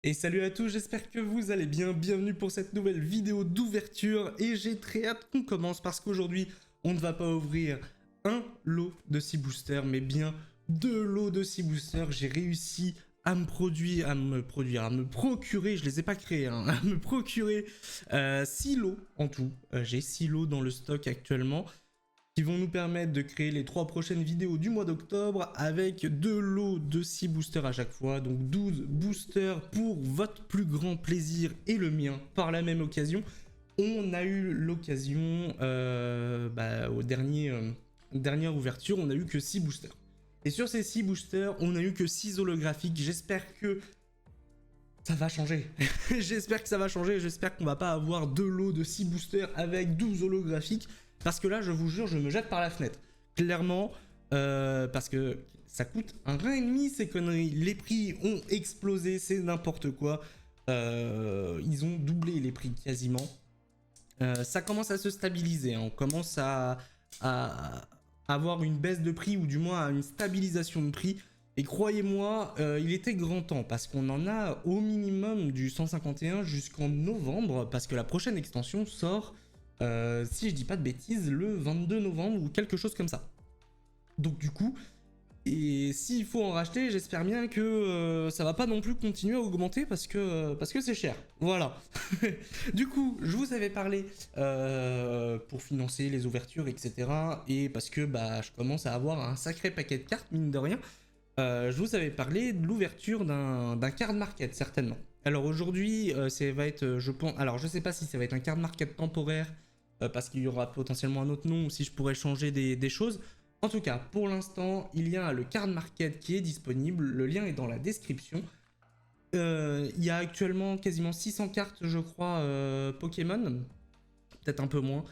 Et salut à tous, j'espère que vous allez bien, bienvenue pour cette nouvelle vidéo d'ouverture et j'ai très hâte qu'on commence parce qu'aujourd'hui on ne va pas ouvrir un lot de 6 boosters mais bien 2 lots de 6 boosters. J'ai réussi à me procurer, je les ai pas créés, hein, à me procurer 6 lots en tout. J'ai 6 lots dans le stock actuellement qui vont nous permettre de créer les 3 prochaines vidéos du mois d'octobre avec 2 lots de 6 boosters à chaque fois, donc 12 boosters pour votre plus grand plaisir et le mien par la même occasion. On a eu l'occasion, dernière ouverture, on n'a eu que 6 boosters. Et sur ces 6 boosters, on n'a eu que 6 holographiques. J'espère que ça va changer. J'espère que ça va changer. J'espère qu'on va pas avoir 2 lots de 6 boosters avec 12 holographiques. Parce que là, je vous jure, je me jette par la fenêtre. Clairement, parce que ça coûte un rein et demi ces conneries. Les prix ont explosé, c'est n'importe quoi. Ils ont doublé les prix quasiment. Ça commence à se stabiliser. Hein. On commence à avoir une baisse de prix ou du moins à une stabilisation de prix. Et croyez-moi, il était grand temps parce qu'on en a au minimum du 151 jusqu'en novembre parce que la prochaine extension sort, si je dis pas de bêtises, le 22 novembre ou quelque chose comme ça. Donc du coup, et s'il faut en racheter, j'espère bien que ça va pas non plus continuer à augmenter parce que c'est cher. Voilà. Du coup, je vous avais parlé pour financer les ouvertures, etc. Et parce que je commence à avoir un sacré paquet de cartes, mine de rien. Je vous avais parlé de l'ouverture d'un card market, certainement. Alors aujourd'hui, ça va être, je pense, alors je sais pas si ça va être un card market temporaire, parce qu'il y aura potentiellement un autre nom, ou si je pourrais changer des choses. En tout cas, pour l'instant, il y a le card market qui est disponible, le lien est dans la description. Il y a actuellement quasiment 600 cartes, je crois, Pokémon, peut-être un peu moins.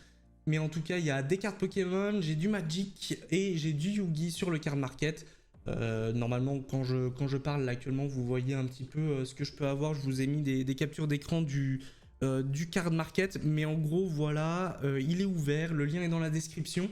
Mais en tout cas, il y a des cartes Pokémon, j'ai du Magic et j'ai du Yugi sur le card market. Normalement, quand je parle là, actuellement, vous voyez un petit peu ce que je peux avoir. Je vous ai mis des captures d'écran du card market. Mais en gros, voilà, il est ouvert. Le lien est dans la description.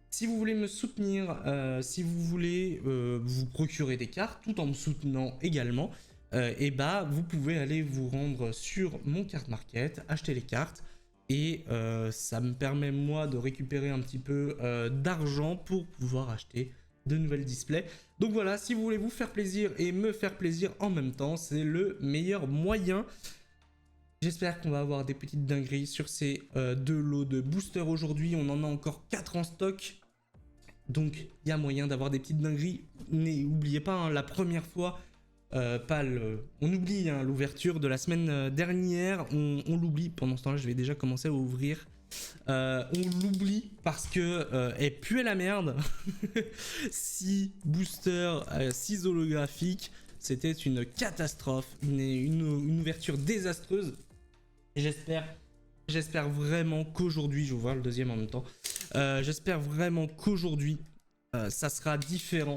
Si vous voulez me soutenir, si vous voulez vous procurer des cartes tout en me soutenant également, vous pouvez aller vous rendre sur mon card market, acheter les cartes. Et ça me permet moi de récupérer un petit peu d'argent pour pouvoir acheter de nouvelles displays. Donc voilà, si vous voulez vous faire plaisir et me faire plaisir en même temps, c'est le meilleur moyen. J'espère qu'on va avoir des petites dingueries sur ces 2 lots de boosters aujourd'hui. On en a encore 4 en stock. Donc il y a moyen d'avoir des petites dingueries. N'oubliez pas, hein, la première fois, on oublie hein, l'ouverture de la semaine dernière. On l'oublie. Pendant ce temps-là, je vais déjà commencer à ouvrir. On l'oublie parce que elle puait la merde. 6 boosters, 6 holographiques. C'était une catastrophe, une ouverture désastreuse. J'espère vraiment qu'aujourd'hui, je vais voir le deuxième en même temps. J'espère vraiment qu'aujourd'hui, ça sera différent.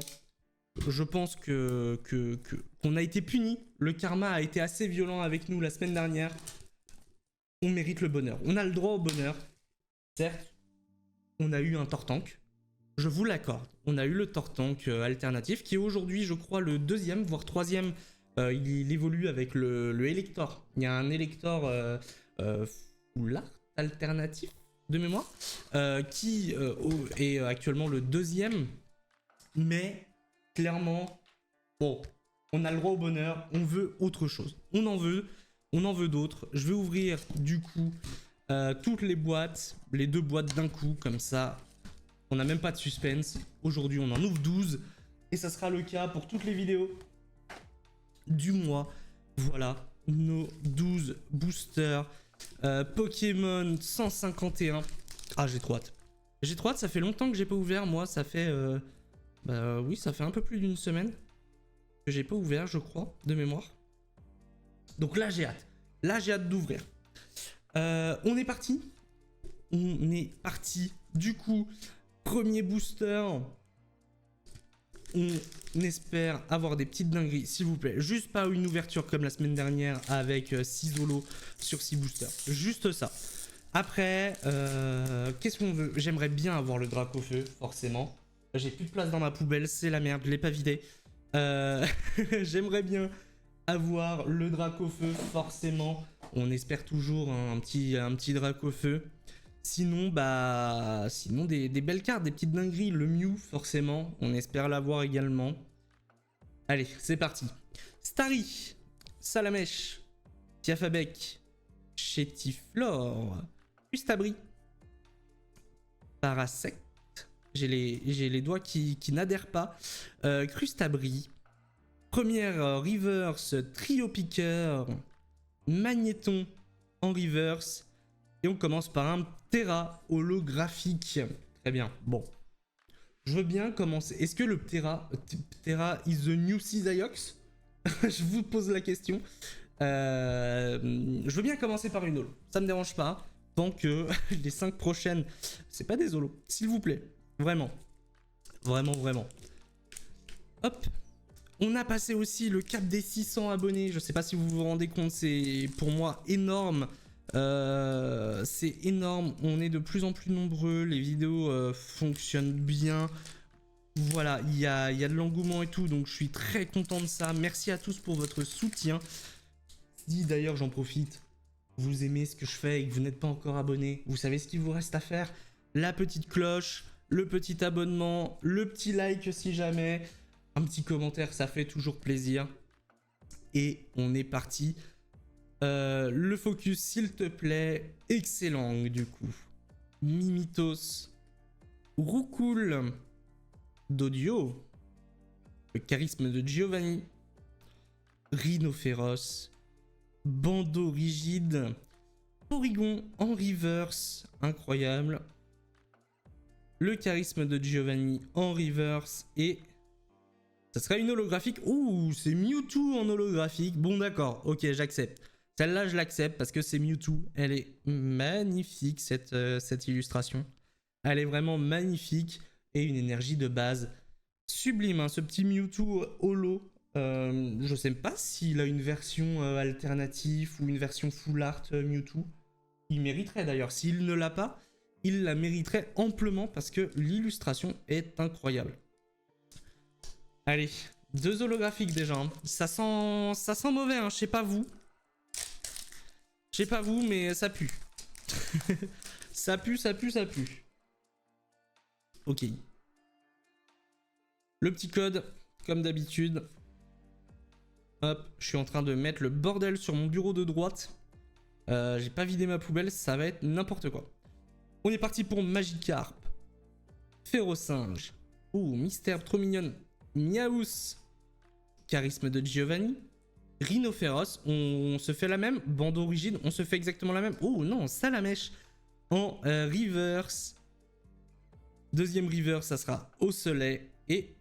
Je pense qu'on a été puni. Le karma a été assez violent avec nous la semaine dernière. On mérite le bonheur. On a le droit au bonheur. Certes, on a eu un Tortank. Je vous l'accorde. On a eu le Tortank alternatif qui est aujourd'hui, je crois, le deuxième, voire troisième. Il évolue avec le Elector. Il y a un Elector Full Art alternatif de mémoire qui est actuellement le deuxième. Mais clairement, bon, on a le droit au bonheur. On veut autre chose. On en veut d'autres. Je vais ouvrir du coup toutes les boîtes, les 2 boîtes d'un coup, comme ça. On n'a même pas de suspense. Aujourd'hui, on en ouvre 12. Et ça sera le cas pour toutes les vidéos du mois. Voilà, nos 12 boosters. Pokémon 151. Ah, j'ai trop hâte. J'ai trop hâte, ça fait longtemps que j'ai pas ouvert, moi. Ça fait... oui, ça fait un peu plus d'une semaine que j'ai pas ouvert, je crois, de mémoire. Donc là, j'ai hâte. Là, j'ai hâte d'ouvrir. On est parti. On est parti. Du coup... Premier booster, on espère avoir des petites dingueries, s'il vous plaît. Juste pas une ouverture comme la semaine dernière avec 6 holos sur 6 boosters. Juste ça. Après, qu'est-ce qu'on veut? J'aimerais bien avoir le Dracofeu, forcément. J'ai plus de place dans ma poubelle, c'est la merde, je l'ai pas vidé. J'aimerais bien avoir le Dracofeu, forcément. On espère toujours un petit Dracofeu. Sinon, sinon des belles cartes, des petites dingueries. Le Mew, forcément, on espère l'avoir également. Allez, c'est parti. Starry, Salamèche, Tiafabek, Chétiflore, Ustabri, Parasect. J'ai les doigts qui n'adhèrent pas. Crustabri, première reverse, Trio Piqueur, Magnéton en reverse. Et on commence par un Ptera holographique. Très bien, bon. Je veux bien commencer. Est-ce que le Ptera is the new Cisaiox? Je vous pose la question. Je veux bien commencer par une holo. Ça me dérange pas. Tant que les 5 prochaines, c'est pas des holos. S'il vous plaît. Vraiment. Vraiment, vraiment. Hop. On a passé aussi le cap des 600 abonnés. Je sais pas si vous vous rendez compte. C'est pour moi énorme. C'est énorme. On est de plus en plus nombreux. Les vidéos fonctionnent bien. Voilà, il y a de l'engouement et tout, donc je suis très content de ça. Merci à tous pour votre soutien. Si d'ailleurs j'en profite, vous aimez ce que je fais et que vous n'êtes pas encore abonné, vous savez ce qu'il vous reste à faire? La petite cloche, le petit abonnement, le petit like si jamais, un petit commentaire, ça fait toujours plaisir. Et on est parti. Le focus s'il te plaît, excellent du coup. Mimitos, Roucoule, Dodio, le charisme de Giovanni, Rhinophéros, Bandeau rigide, Porygon en reverse, incroyable, le charisme de Giovanni en reverse et ça serait une holographique. Ouh, c'est Mewtwo en holographique. Bon d'accord, ok, j'accepte. Celle-là, je l'accepte parce que c'est Mewtwo. Elle est magnifique cette illustration. Elle est vraiment magnifique. Et une énergie de base sublime, hein, ce petit Mewtwo holo. Je sais pas s'il a une version alternative ou une version full art Mewtwo. Il mériterait d'ailleurs. S'il ne l'a pas, il la mériterait amplement parce que l'illustration est incroyable. Allez, 2 holographiques déjà. Hein. Ça sent mauvais, hein. Je sais pas vous. Je sais pas vous, mais ça pue. Ça pue, ça pue, ça pue. Ok. Le petit code, comme d'habitude. Hop, je suis en train de mettre le bordel sur mon bureau de droite. J'ai pas vidé ma poubelle, ça va être n'importe quoi. On est parti pour Magikarp. Férocinge. Ouh, Mystère trop mignonne. Miaous. Charisme de Giovanni. Rhinophéros, on se fait la même. Bandeau rigide, on se fait exactement la même. Oh non, Salamèche en reverse. Deuxième reverse, ça sera au soleil. Et...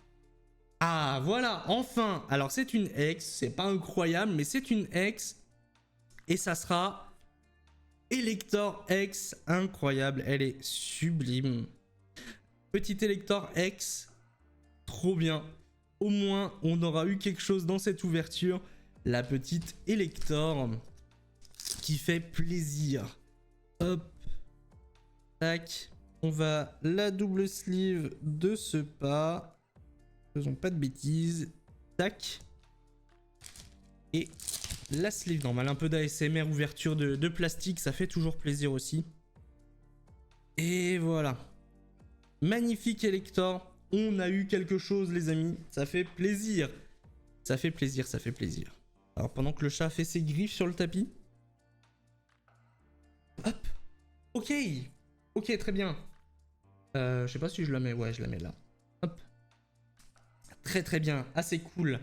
ah, voilà, enfin. Alors, c'est une ex. C'est pas incroyable, mais c'est une ex. Et ça sera Elector X. Incroyable. Elle est sublime. Petit Elector X. Trop bien. Au moins, on aura eu quelque chose dans cette ouverture. La petite Elector. Qui fait plaisir. Hop. Tac. On va la double sleeve de ce pas. Faisons pas de bêtises. Tac. Et la sleeve normale. Un peu d'ASMR, ouverture de plastique. Ça fait toujours plaisir aussi. Et voilà. Magnifique Elector. On a eu quelque chose les amis. Ça fait plaisir. Ça fait plaisir, ça fait plaisir. Alors pendant que le chat fait ses griffes sur le tapis. Hop. Ok. Ok, très bien. Je sais pas si je la mets. Ouais, je la mets là. Hop. Très très bien. Assez cool.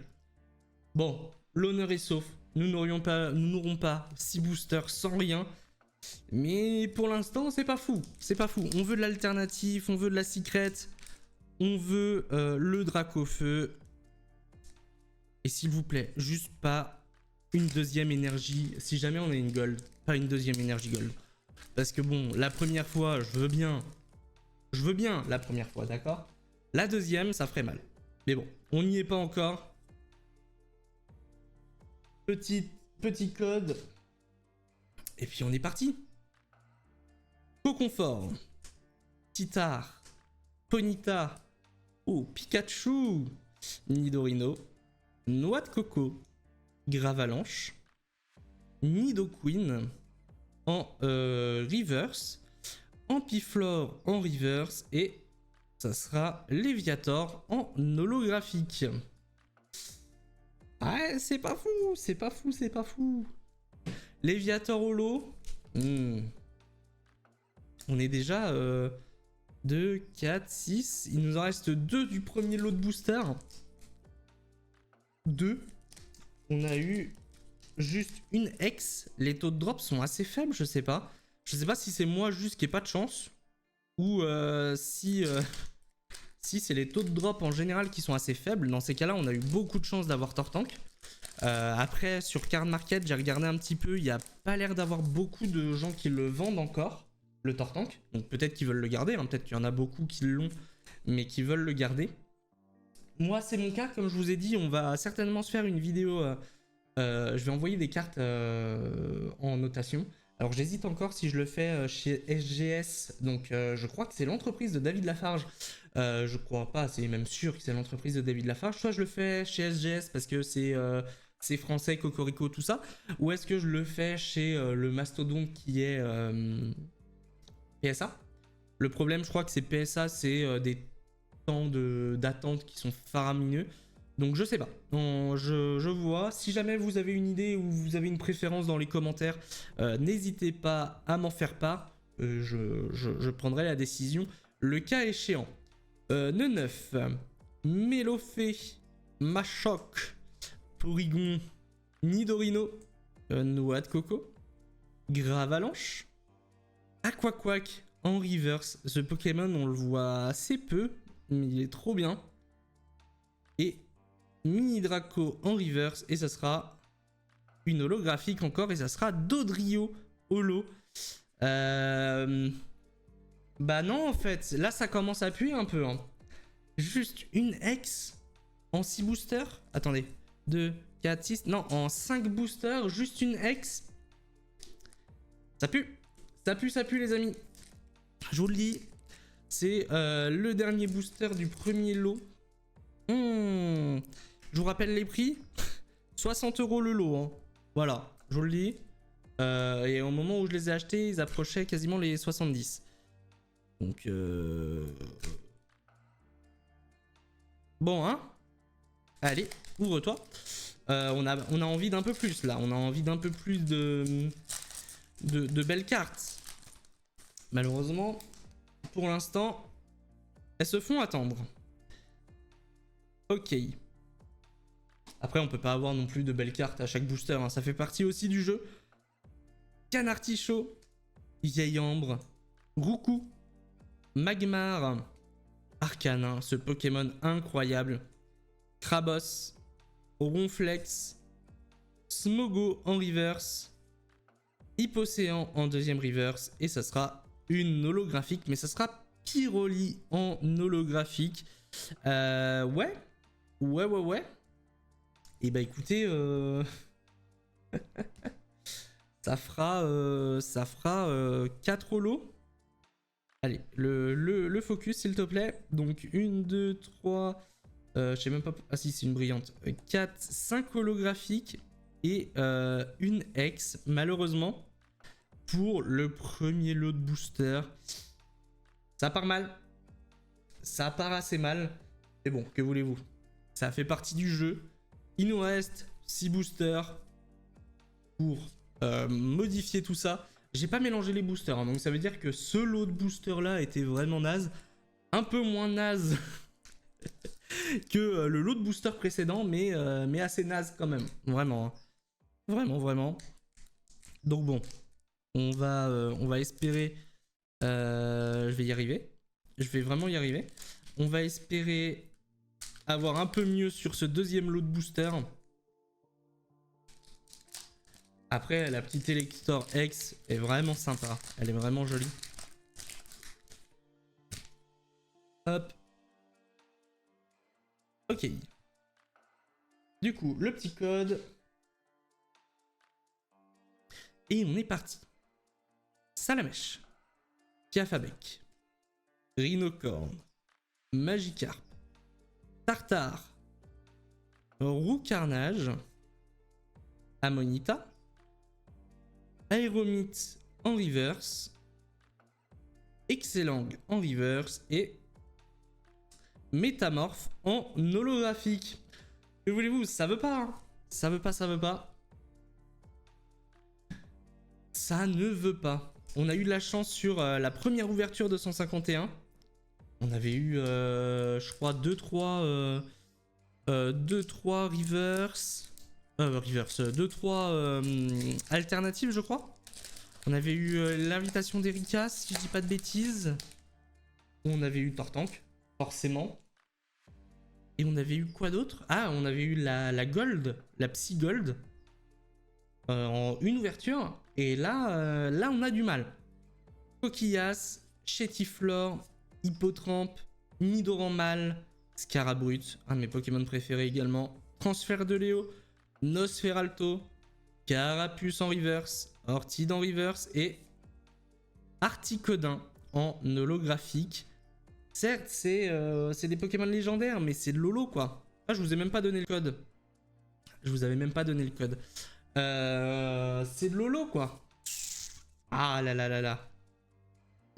Bon, l'honneur est sauf. Nous n'aurons pas 6 boosters sans rien. Mais pour l'instant, c'est pas fou. C'est pas fou. On veut de l'alternative, on veut de la secret. On veut le Dracofeu. Et s'il vous plaît, juste pas une deuxième énergie. Si jamais on a une gold, pas une deuxième énergie gold. Parce que bon, la première fois, je veux bien. Je veux bien la première fois, d'accord? La deuxième, ça ferait mal. Mais bon, on n'y est pas encore. Petit code. Et puis on est parti. Coconfort. Titar. Ponyta. Oh, Pikachu. Nidorino. Noix de coco. Gravalanche, Nidoqueen en reverse, Ampiflore en reverse et ça sera Léviator en holographique. Ouais, c'est pas fou, c'est pas fou, c'est pas fou. Léviator holo. On est déjà 2, 4, 6. Il nous en reste 2 du premier lot de booster. 2. On a eu juste une X. Les taux de drop sont assez faibles, je sais pas. Je sais pas si c'est moi juste qui ai pas de chance. Ou si c'est les taux de drop en général qui sont assez faibles. Dans ces cas-là, on a eu beaucoup de chance d'avoir Tortank. Après, sur Card Market, j'ai regardé un petit peu. Il n'y a pas l'air d'avoir beaucoup de gens qui le vendent encore, le Tortank. Donc peut-être qu'ils veulent le garder. Hein. Peut-être qu'il y en a beaucoup qui l'ont, mais qui veulent le garder. Moi, c'est mon cas. Comme je vous ai dit, on va certainement se faire une vidéo. Je vais envoyer des cartes en notation. Alors j'hésite encore si je le fais chez SGS. Donc je crois que c'est l'entreprise de David Lafarge. Je crois pas, c'est même sûr que c'est l'entreprise de David Lafarge. Soit je le fais chez SGS parce que c'est français, Cocorico, tout ça. Ou est-ce que je le fais chez le mastodonte qui est PSA. Le problème, je crois que c'est PSA, c'est des temps d'attente qui sont faramineux. Donc je sais pas, je vois. Si jamais vous avez une idée ou vous avez une préférence dans les commentaires, n'hésitez pas à m'en faire part. Je prendrai la décision le cas échéant. Neuf, Mélofée, Machoc, Porygon, Nidorino, Noix de Coco, Gravalanche, Aquaquack en reverse. Ce Pokémon, on le voit assez peu, mais il est trop bien. Et Mini Draco en reverse, et ça sera une holographique encore, et ça sera Dodrio holo. Bah non, en fait, là ça commence à puer un peu. Hein. Juste une X en 6 boosters. Attendez, 2, 4, 6, non, en 5 boosters, juste une X. Ça pue, ça pue, ça pue les amis. Je vous le dis, c'est le dernier booster du premier lot. Je vous rappelle les prix. 60 € le lot. Hein. Voilà, je vous le dis. Et au moment où je les ai achetés, ils approchaient quasiment les 70. Donc, bon, hein. Allez, ouvre-toi. On a envie d'un peu plus, là. On a envie d'un peu plus de belles cartes. Malheureusement, pour l'instant, elles se font attendre. Ok. Après, on peut pas avoir non plus de belles cartes à chaque booster. Hein. Ça fait partie aussi du jeu. Canartichaud, Vieille Ambre, Roucou, Magmar, Arcanin, ce Pokémon incroyable, Krabos, Ronflex, Smogo en reverse, Hippocéan en deuxième reverse, et ça sera une holographique, mais ça sera Pyroli en holographique. Ouais. Et bah écoutez, ça fera 4 holos. Allez, le focus s'il te plaît. Donc 1, 2, 3, je sais même pas... Ah si, c'est une brillante. 4, 5 holographiques et une X, malheureusement, pour le premier lot de booster. Ça part mal. Ça part assez mal. Mais bon, que voulez-vous? Ça fait partie du jeu. Il nous reste 6 boosters pour modifier tout ça. J'ai pas mélangé les boosters, hein, donc ça veut dire que ce lot de boosters là était vraiment naze. Un peu moins naze que le lot de boosters précédent, mais assez naze quand même. Vraiment. Hein. Vraiment. Donc bon, on va espérer... je vais y arriver. Je vais vraiment y arriver. On va espérer avoir un peu mieux sur ce deuxième lot de boosters. Après, la petite Elector X est vraiment sympa. Elle est vraiment jolie. Hop. Ok. Du coup, le petit code. Et on est parti. Salamèche. Piafabec. Rhinocorne. Magikarp. Tartare. Roucarnage. Ammonita, Aéromite en reverse, Excellang en reverse et Métamorphe en holographique. Que voulez-vous, ça veut pas, hein. Ça veut pas, ça veut pas. Ça ne veut pas. On a eu de la chance sur la première ouverture de 151. On avait eu, je crois, 2-3 reverse. 2-3 alternatives, je crois. On avait eu l'invitation d'Erika, si je dis pas de bêtises. On avait eu Tortank, forcément. Et on avait eu quoi d'autre? Ah, on avait eu la Gold, la Psy Gold. En une ouverture. Et là, là, on a du mal. Coquillas, Chétiflore, Hippotrampe, Nidoran Mâle, Scarabrut, un de mes Pokémon préférés également. Transfert de Léo, Nosferalto, Carapuce en reverse, Orchid en reverse et Articodin en holographique. Certes, c'est des Pokémon légendaires, mais c'est de l'holo quoi. Ah, je vous ai même pas donné le code. Je vous avais même pas donné le code. C'est de l'holo quoi. Ah là là là là.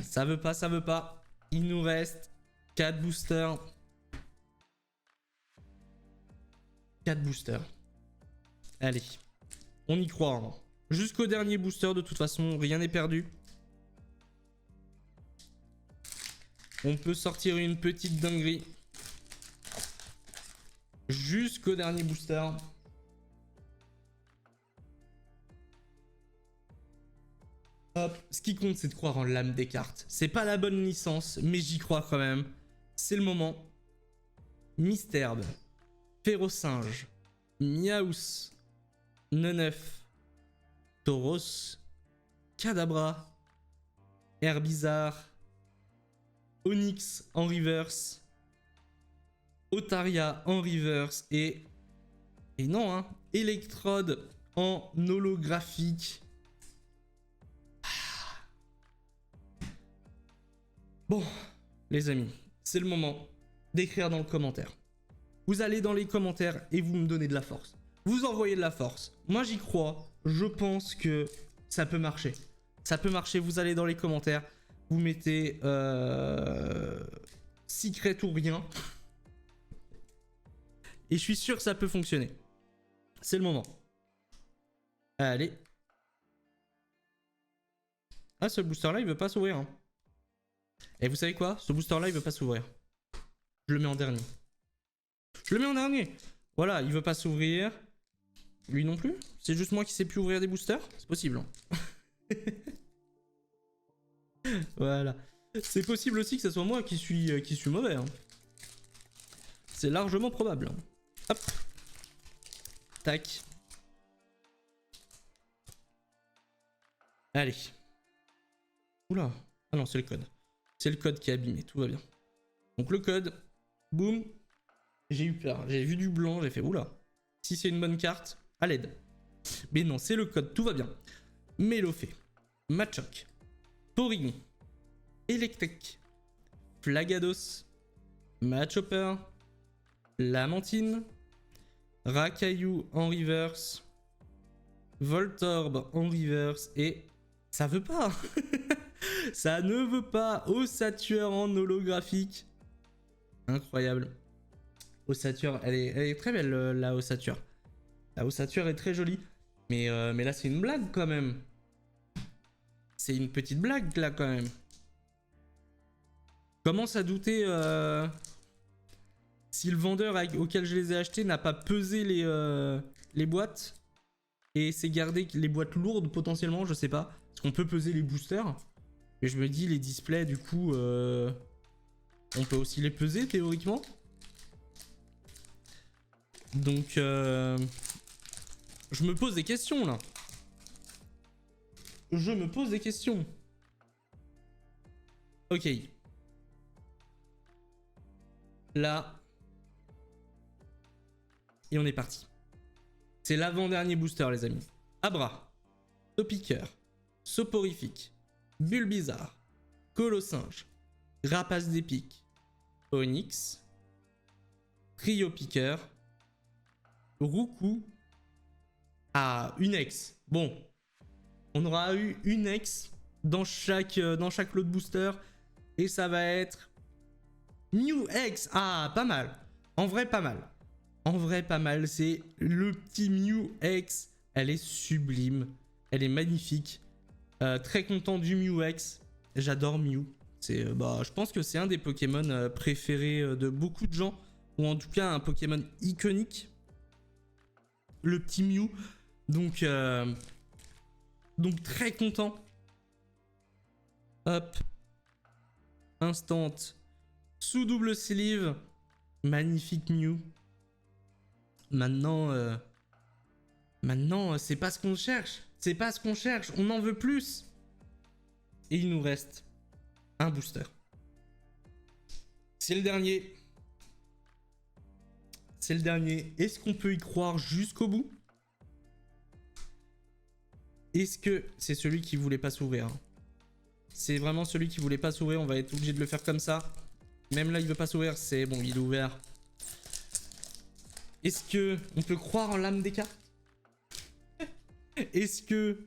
Ça veut pas, ça veut pas. Il nous reste 4 boosters. 4 boosters. Allez. On y croit. Hein. Jusqu'au dernier booster, de toute façon, rien n'est perdu. On peut sortir une petite dinguerie. Jusqu'au dernier booster. Hop, ce qui compte, c'est de croire en l'âme des cartes. C'est pas la bonne licence, mais j'y crois quand même. C'est le moment. Misterbe, Férocinge, Miaus, Neneuf, Tauros, Kadabra, Herbizarre, Onyx en reverse, Otaria en reverse et non, hein, Electrode en holographique. Bon, les amis, c'est le moment d'écrire dans le commentaire. Vous allez dans les commentaires et vous me donnez de la force. Vous envoyez de la force. Moi, j'y crois. Je pense que ça peut marcher. Ça peut marcher. Vous allez dans les commentaires. Vous mettez secret ou rien. Et je suis sûr que ça peut fonctionner. C'est le moment. Allez. Ah, ce booster-là, il veut pas s'ouvrir. Hein. Et vous savez quoi? Ce booster-là, il veut pas s'ouvrir. Je le mets en dernier. Je le mets en dernier. Voilà, il veut pas s'ouvrir. Lui non plus. C'est juste moi qui sais plus ouvrir des boosters. C'est possible. Hein. Voilà. C'est possible aussi que ce soit moi qui suis mauvais. Hein. C'est largement probable. Hein. Hop. Tac. Allez. Oula. Ah non, c'est le code. C'est le code qui est abîmé. Tout va bien. Donc le code. Boum. J'ai eu peur. J'ai vu du blanc. J'ai fait oula. Si c'est une bonne carte, à l'aide. Mais non, c'est le code. Tout va bien. Mélofée. Machoc. Torigny. Electric. Flagados. Machopper. Lamantine. Rakayu en reverse. Voltorb en reverse. Et ça veut pas. Ça ne veut pas. Ossature en holographique. Incroyable. Ossature, elle est très belle la ossature. La ossature est très jolie. Mais là c'est une blague quand même. C'est une petite blague là quand même. Commence à douter si le vendeur auquel je les ai achetés n'a pas pesé les boîtes et s'est gardé les boîtes lourdes potentiellement, je sais pas. Parce qu'on peut peser les boosters. Mais je me dis les displays du coup on peut aussi les peser théoriquement. Donc je me pose des questions là. Je me pose des questions. Ok. Là. Et on est parti. C'est l'avant-dernier booster les amis. Abra. Topiqueur. Soporifique. Bulbizarre. Colossinge. Rapace d'épique. Onyx. Trio Piqueur. Roucou. Ah, une ex. Bon. On aura eu une ex dans chaque lot de booster. Et ça va être Mew X. Ah, pas mal. En vrai, pas mal. En vrai, pas mal. C'est le petit Mew X. Elle est sublime. Elle est magnifique. Très content du Mew X. J'adore Mew. Je pense que c'est un des Pokémon préférés de beaucoup de gens. Ou en tout cas, un Pokémon iconique. Le petit Mew. Donc très content. Hop. Instant. Sous double sleeve. Magnifique Mew. Maintenant, c'est pas ce qu'on cherche. C'est pas ce qu'on cherche. On en veut plus. Et il nous reste un booster. C'est le dernier. C'est le dernier. Est-ce qu'on peut y croire jusqu'au bout? Est-ce que c'est celui qui voulait pas s'ouvrir? C'est vraiment celui qui voulait pas s'ouvrir. On va être obligé de le faire comme ça. Même là, il veut pas s'ouvrir. C'est bon, il est ouvert. Est-ce que on peut croire en l'âme des cartes? Est-ce que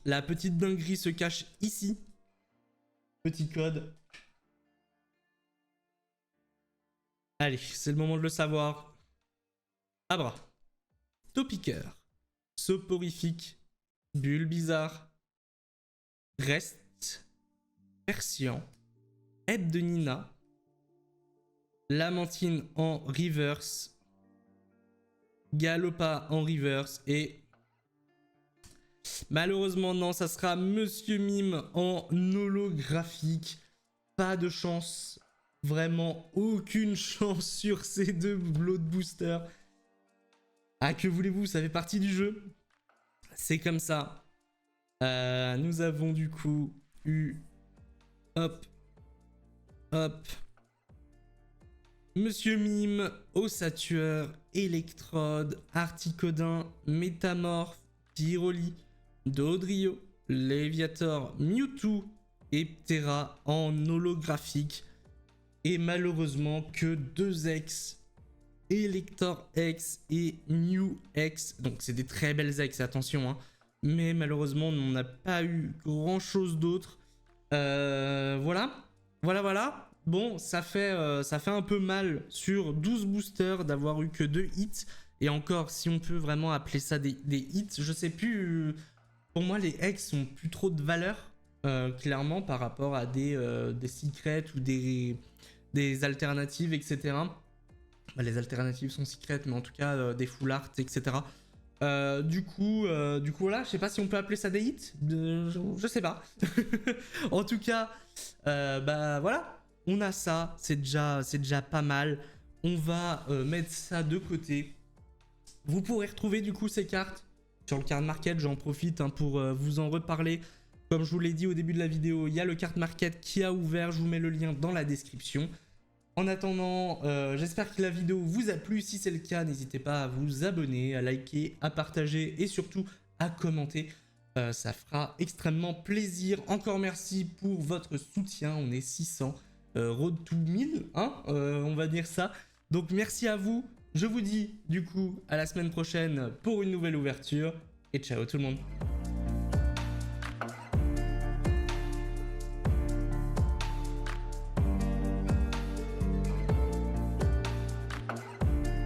la petite dinguerie se cache ici? Petit code. Allez, c'est le moment de le savoir. Abra. Topiqueur. Soporifique. Bulbizarre. Reste. Persian. Aide de Nina. Lamentine en reverse. Galopa en reverse. Et malheureusement, non, ça sera Monsieur Mime en holographique. Pas de chance. Vraiment aucune chance sur ces deux lots de boosters. Ah, que voulez-vous, ça fait partie du jeu. C'est comme ça. Nous avons du coup eu... Hop. Hop. Monsieur Mime, Ossatueur, Electrode, Articodin, Métamorphe, Pyroli, Dodrio, Léviator, Mewtwo et Ptera en holographique. Et malheureusement que 2 X, Elector X et Mew X. Donc c'est des très belles X, attention. Hein. Mais malheureusement on n'a pas eu grand chose d'autre. Voilà. Bon, ça fait un peu mal sur 12 boosters d'avoir eu que 2 hits. Et encore, si on peut vraiment appeler ça des hits, je sais plus. Pour moi, les X ont plus trop de valeur, clairement, par rapport à des secrets ou des alternatives, etc. Bah, les alternatives sont secrètes, mais en tout cas, des full art, etc. Du coup, voilà, je sais pas si on peut appeler ça des hits. Je sais pas. En tout cas, bah voilà. On a ça, c'est déjà pas mal. On va mettre ça de côté. Vous pourrez retrouver du coup ces cartes sur le card market. J'en profite hein, pour vous en reparler. Comme je vous l'ai dit au début de la vidéo, il y a le card market qui a ouvert. Je vous mets le lien dans la description. En attendant, j'espère que la vidéo vous a plu. Si c'est le cas, n'hésitez pas à vous abonner, à liker, à partager et surtout à commenter. Ça fera extrêmement plaisir. Encore merci pour votre soutien. On est 600. Road to 1000, hein, on va dire ça. Donc merci à vous. Je vous dis du coup à la semaine prochaine pour une nouvelle ouverture. Et ciao tout le monde.